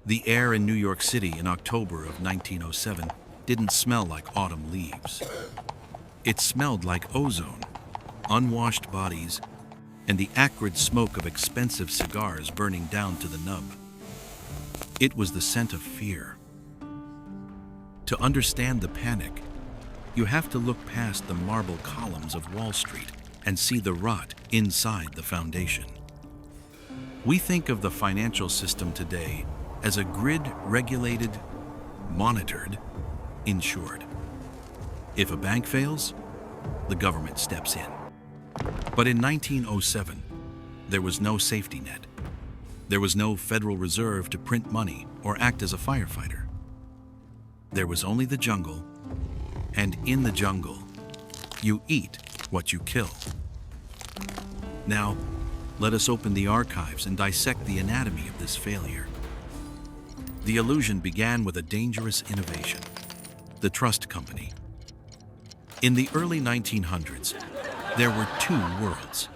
The air in New York City in October of 1907 didn't smell like autumn leaves. It smelled like ozone, unwashed bodies, and the acrid smoke of expensive cigars burning down to the nub. It was the scent of fear. To understand the panic, you have to look past the marble columns of Wall Street and see the rot inside the foundation. We think of the financial system today as a grid-regulated, monitored, insured. If a bank fails, the government steps in. But in 1907, there was no safety net. There was no Federal Reserve to print money or act as a firefighter. There was only the jungle, and in the jungle, you eat what you kill. Now, let us open the archives and dissect the anatomy of this failure. The illusion began with a dangerous innovation, the trust company. In the early 1900s, there were two worlds.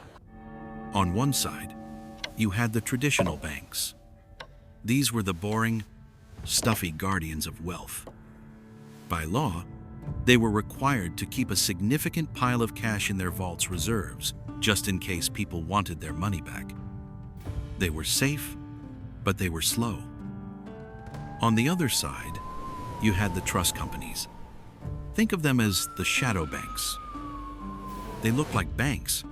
On one side, you had the traditional banks. These were the boring, stuffy guardians of wealth. By law, they were required to keep a significant pile of cash in their vaults reserves, just in case people wanted their money back. They were safe, but they were slow. On the other side, you had the trust companies. Think of them as the shadow banks. They looked like banks.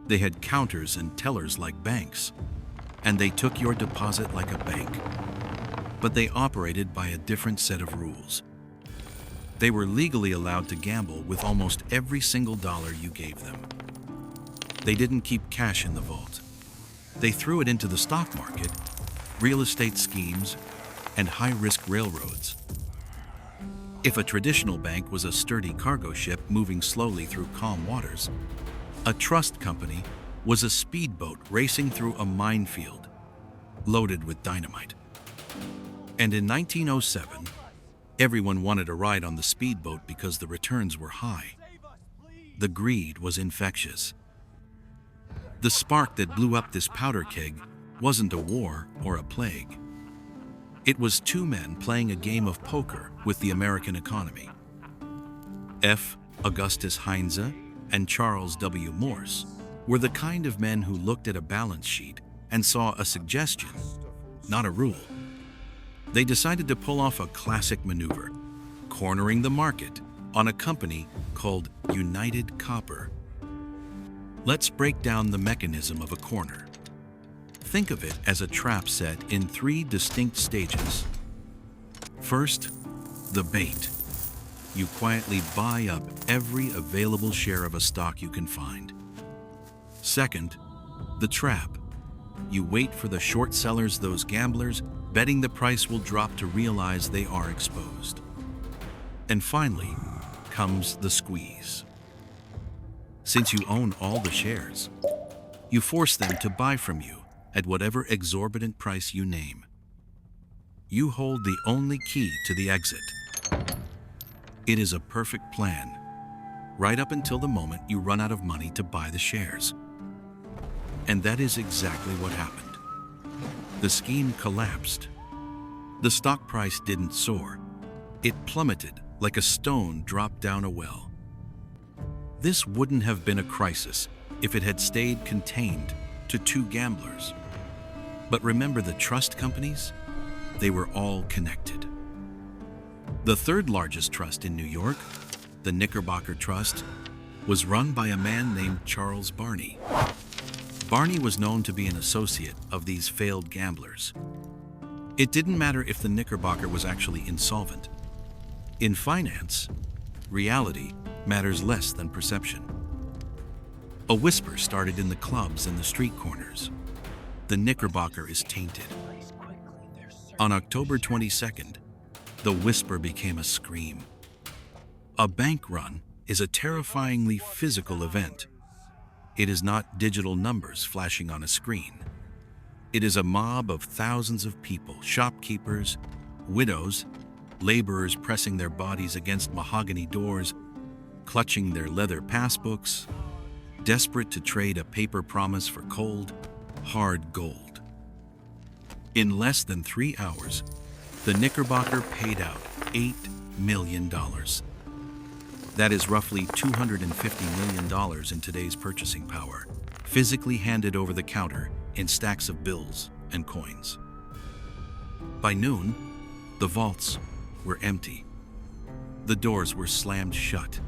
They had counters and tellers like banks, and they took your deposit like a bank. But they operated by a different set of rules. They were legally allowed to gamble with almost every single dollar you gave them. They didn't keep cash in the vault. They threw it into the stock market, real estate schemes, and high-risk railroads. If a traditional bank was a sturdy cargo ship moving slowly through calm waters, a trust company was a speedboat racing through a minefield loaded with dynamite. And in 1907, everyone wanted a ride on the speedboat because the returns were high. The greed was infectious. The spark that blew up this powder keg wasn't a war or a plague. It was two men playing a game of poker with the American economy. F. Augustus Heinze and Charles W. Morse were the kind of men who looked at a balance sheet and saw a suggestion, not a rule. They decided to pull off a classic maneuver, cornering the market on a company called United Copper. Let's break down the mechanism of a corner. Think of it as a trap set in three distinct stages. First, the bait. You quietly buy up every available share of a stock you can find. Second, the trap. You wait for the short sellers, those gamblers, betting the price will drop to realize they are exposed. And finally comes the squeeze. Since you own all the shares, you force them to buy from you at whatever exorbitant price you name. You hold the only key to the exit. It is a perfect plan, right up until the moment you run out of money to buy the shares. And that is exactly what happened. The scheme collapsed. The stock price didn't soar. It plummeted like a stone dropped down a well. This wouldn't have been a crisis if it had stayed contained to two gamblers. But remember the trust companies? They were all connected. The third largest trust in New York, the Knickerbocker Trust, was run by a man named Charles Barney. Barney was known to be an associate of these failed gamblers. It didn't matter if the Knickerbocker was actually insolvent. In finance, reality matters less than perception. A whisper started in the clubs and the street corners. The Knickerbocker is tainted. On October 22nd, the whisper became a scream. A bank run is a terrifyingly physical event. It is not digital numbers flashing on a screen. It is a mob of thousands of people, shopkeepers, widows, laborers pressing their bodies against mahogany doors, clutching their leather passbooks, desperate to trade a paper promise for cold, hard gold. In less than 3 hours, the Knickerbocker paid out $8 million. That is roughly $250 million in today's purchasing power, physically handed over the counter in stacks of bills and coins. By noon, the vaults were empty. The doors were slammed shut.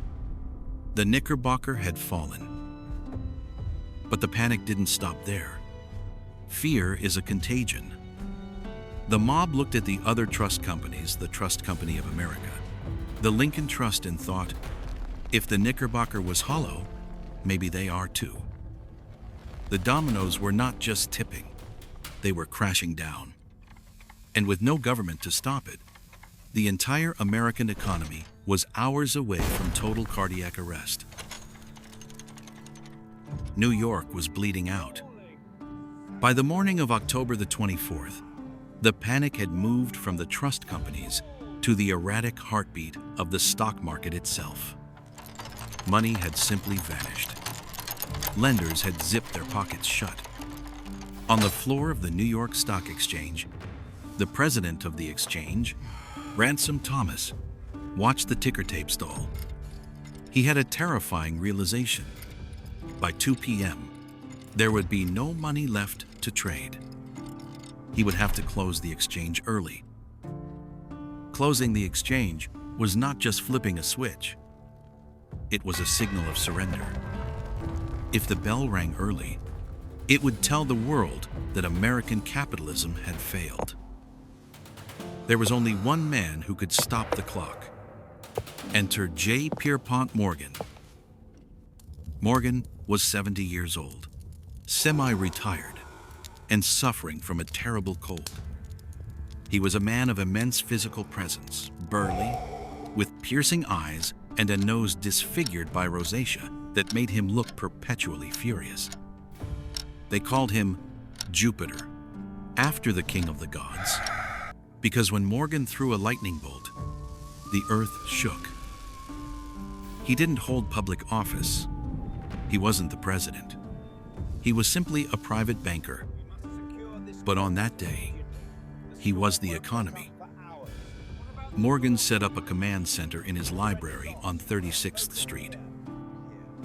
The Knickerbocker had fallen. But the panic didn't stop there. Fear is a contagion. The mob looked at the other trust companies, the Trust Company of America, the Lincoln Trust, and thought, if the Knickerbocker was hollow, maybe they are too. The dominoes were not just tipping, they were crashing down. And with no government to stop it, the entire American economy was hours away from total cardiac arrest. New York was bleeding out. By the morning of October the 24th, the panic had moved from the trust companies to the erratic heartbeat of the stock market itself. Money had simply vanished. Lenders had zipped their pockets shut. On the floor of the New York Stock Exchange, the president of the exchange, Ransom Thomas, watched the ticker tape stall. He had a terrifying realization. By 2 p.m., there would be no money left to trade. He would have to close the exchange early. Closing the exchange was not just flipping a switch. It was a signal of surrender. If the bell rang early, it would tell the world that American capitalism had failed. There was only one man who could stop the clock. Enter J. Pierpont Morgan. Morgan was 70 years old, semi-retired, and suffering from a terrible cold. He was a man of immense physical presence, burly, with piercing eyes and a nose disfigured by rosacea that made him look perpetually furious. They called him Jupiter, after the king of the gods, because when Morgan threw a lightning bolt, the earth shook. He didn't hold public office. He wasn't the president. He was simply a private banker. But on that day, he was the economy. Morgan set up a command center in his library on 36th Street.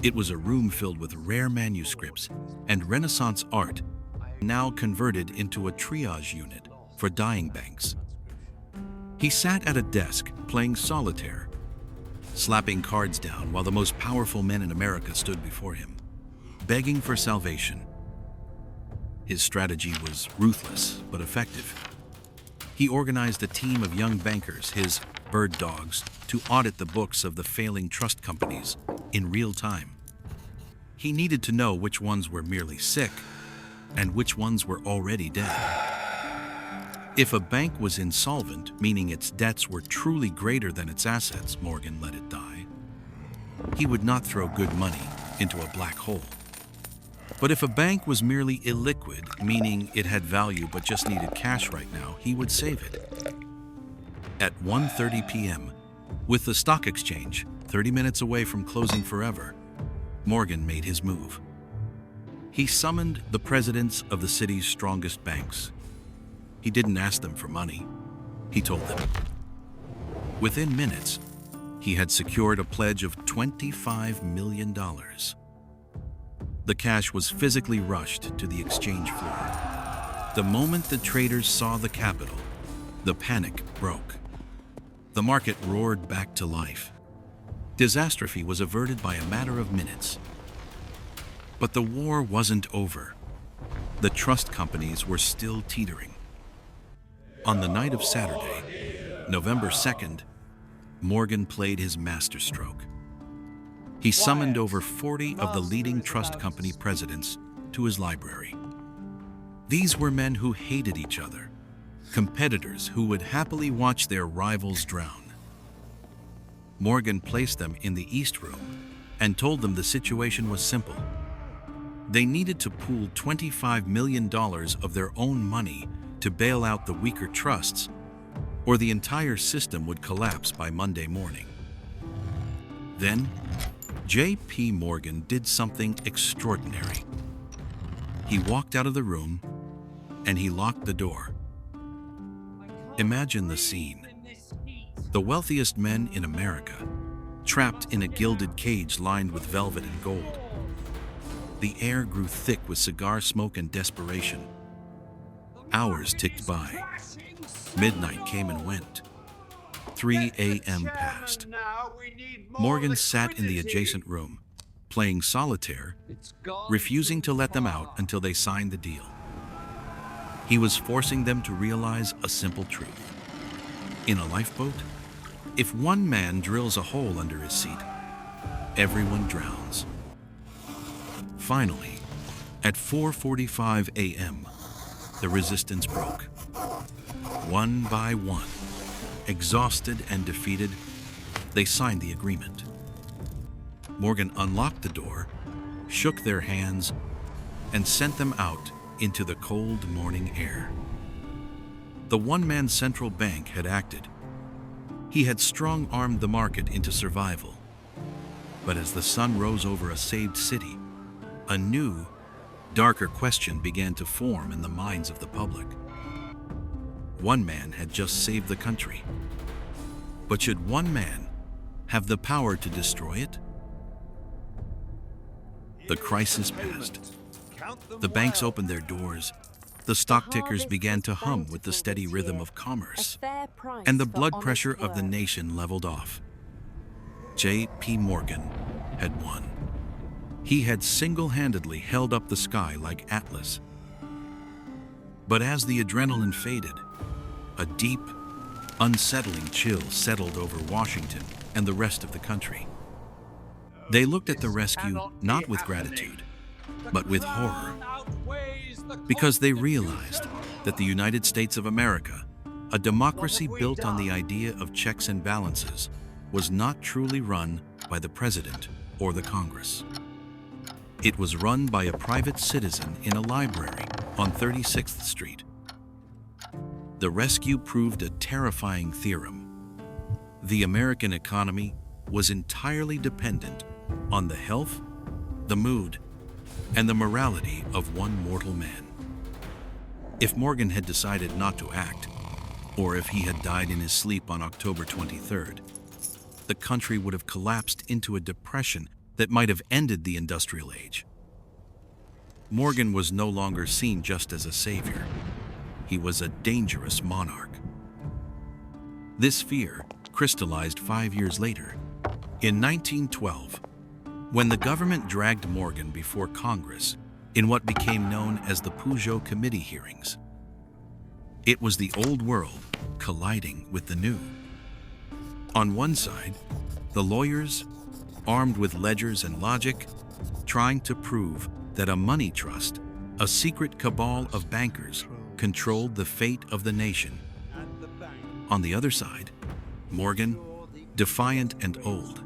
It was a room filled with rare manuscripts and Renaissance art, now converted into a triage unit for dying banks. He sat at a desk playing solitaire, slapping cards down while the most powerful men in America stood before him, begging for salvation. His strategy was ruthless but effective. He organized a team of young bankers, his bird dogs, to audit the books of the failing trust companies in real time. He needed to know which ones were merely sick and which ones were already dead. If a bank was insolvent, meaning its debts were truly greater than its assets, Morgan let it die. He would not throw good money into a black hole. But if a bank was merely illiquid, meaning it had value but just needed cash right now, he would save it. At 1:30 p.m., with the stock exchange 30 minutes away from closing forever, Morgan made his move. He summoned the presidents of the city's strongest banks. He didn't ask them for money. He told them. Within minutes, he had secured a pledge of $25 million. The cash was physically rushed to the exchange floor. The moment the traders saw the capital, the panic broke. The market roared back to life. Disastrophe was averted by a matter of minutes. But the war wasn't over. The trust companies were still teetering. On the night of Saturday, November 2nd, Morgan played his masterstroke. He summoned over 40 of the leading trust company presidents to his library. These were men who hated each other, competitors who would happily watch their rivals drown. Morgan placed them in the East Room and told them the situation was simple. They needed to pool $25 million of their own money to bail out the weaker trusts, or the entire system would collapse by Monday morning. Then, J.P. Morgan did something extraordinary. He walked out of the room and he locked the door. Imagine the scene. The wealthiest men in America, trapped in a gilded cage lined with velvet and gold. The air grew thick with cigar smoke and desperation. Hours ticked by. Midnight came and went. 3 a.m. passed. Morgan sat in the adjacent room, playing solitaire, refusing to let them out until they signed the deal. He was forcing them to realize a simple truth. In a lifeboat, if one man drills a hole under his seat, everyone drowns. Finally, at 4:45 a.m., the resistance broke. One by one, exhausted and defeated, they signed the agreement. Morgan unlocked the door, shook their hands, and sent them out into the cold morning air. The one-man central bank had acted. He had strong-armed the market into survival. But as the sun rose over a saved city, a new, darker question began to form in the minds of the public. One man had just saved the country. But should one man have the power to destroy it? The crisis passed. The banks opened their doors. The stock tickers began to hum with the steady rhythm of commerce, and the blood pressure of the nation leveled off. J.P. Morgan had won. He had single-handedly held up the sky like Atlas. But as the adrenaline faded, a deep, unsettling chill settled over Washington and the rest of the country. They looked at the rescue not with gratitude, but with horror, because they realized that the United States of America, a democracy built on the idea of checks and balances, was not truly run by the president or the Congress. It was run by a private citizen in a library on 36th Street. The rescue proved a terrifying theorem. The American economy was entirely dependent on the health, the mood, and the morality of one mortal man. If Morgan had decided not to act, or if he had died in his sleep on October 23rd, the country would have collapsed into a depression that might have ended the industrial age. Morgan was no longer seen just as a savior. He was a dangerous monarch. This fear crystallized 5 years later, in 1912, when the government dragged Morgan before Congress in what became known as the Peugeot Committee hearings. It was the old world colliding with the new. On one side, the lawyers, armed with ledgers and logic, trying to prove that a money trust, a secret cabal of bankers, controlled the fate of the nation. On the other side, Morgan, defiant and old,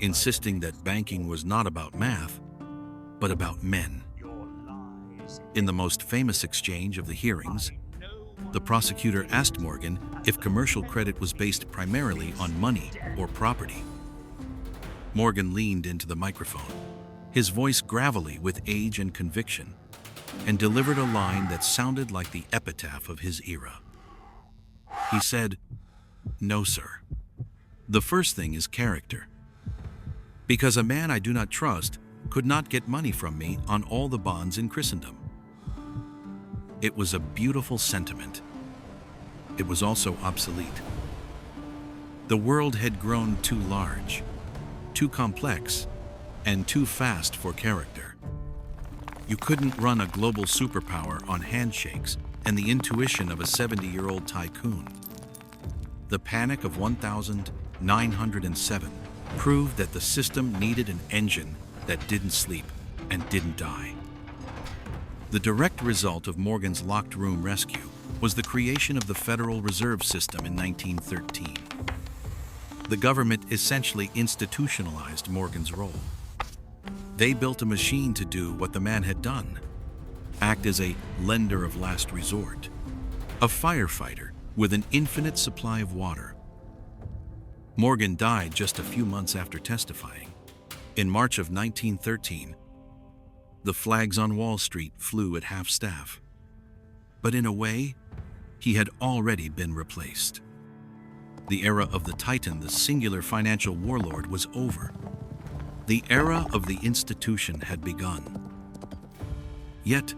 insisting that banking was not about math, but about men. In the most famous exchange of the hearings, the prosecutor asked Morgan if commercial credit was based primarily on money or property. Morgan leaned into the microphone, his voice gravelly with age and conviction, and delivered a line that sounded like the epitaph of his era. He said, "No, sir. The first thing is character. Because a man I do not trust could not get money from me on all the bonds in Christendom." It was a beautiful sentiment. It was also obsolete. The world had grown too large, too complex, and too fast for character. You couldn't run a global superpower on handshakes and the intuition of a 70-year-old tycoon. The panic of 1907 proved that the system needed an engine that didn't sleep and didn't die. The direct result of Morgan's locked room rescue was the creation of the Federal Reserve System in 1913. The government essentially institutionalized Morgan's role. They built a machine to do what the man had done: act as a lender of last resort, a firefighter with an infinite supply of water. Morgan died just a few months after testifying. In March of 1913, the flags on Wall Street flew at half-staff. But in a way, he had already been replaced. The era of the Titan, the singular financial warlord, was over. The era of the institution had begun. Yet,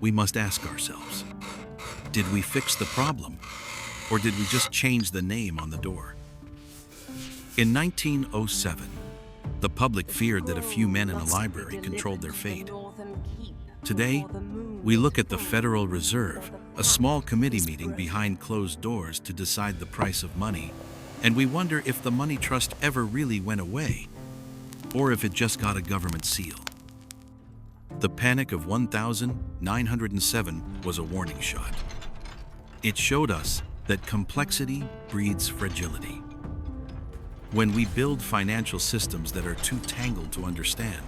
we must ask ourselves, did we fix the problem, or did we just change the name on the door? In 1907, the public feared that a few men in a library controlled their fate. Today, we look at the Federal Reserve, a small committee meeting behind closed doors to decide the price of money, and we wonder if the money trust ever really went away, or if it just got a government seal. The Panic of 1907 was a warning shot. It showed us that complexity breeds fragility. When we build financial systems that are too tangled to understand,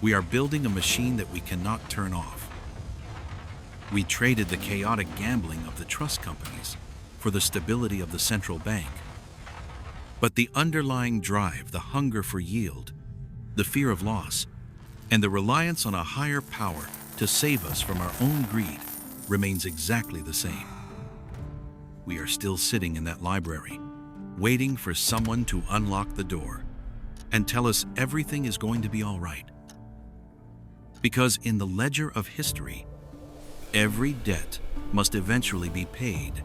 we are building a machine that we cannot turn off. We traded the chaotic gambling of the trust companies for the stability of the central bank. But the underlying drive, the hunger for yield, the fear of loss, and the reliance on a higher power to save us from our own greed remains exactly the same. We are still sitting in that library, waiting for someone to unlock the door and tell us everything is going to be all right. Because in the ledger of history, every debt must eventually be paid,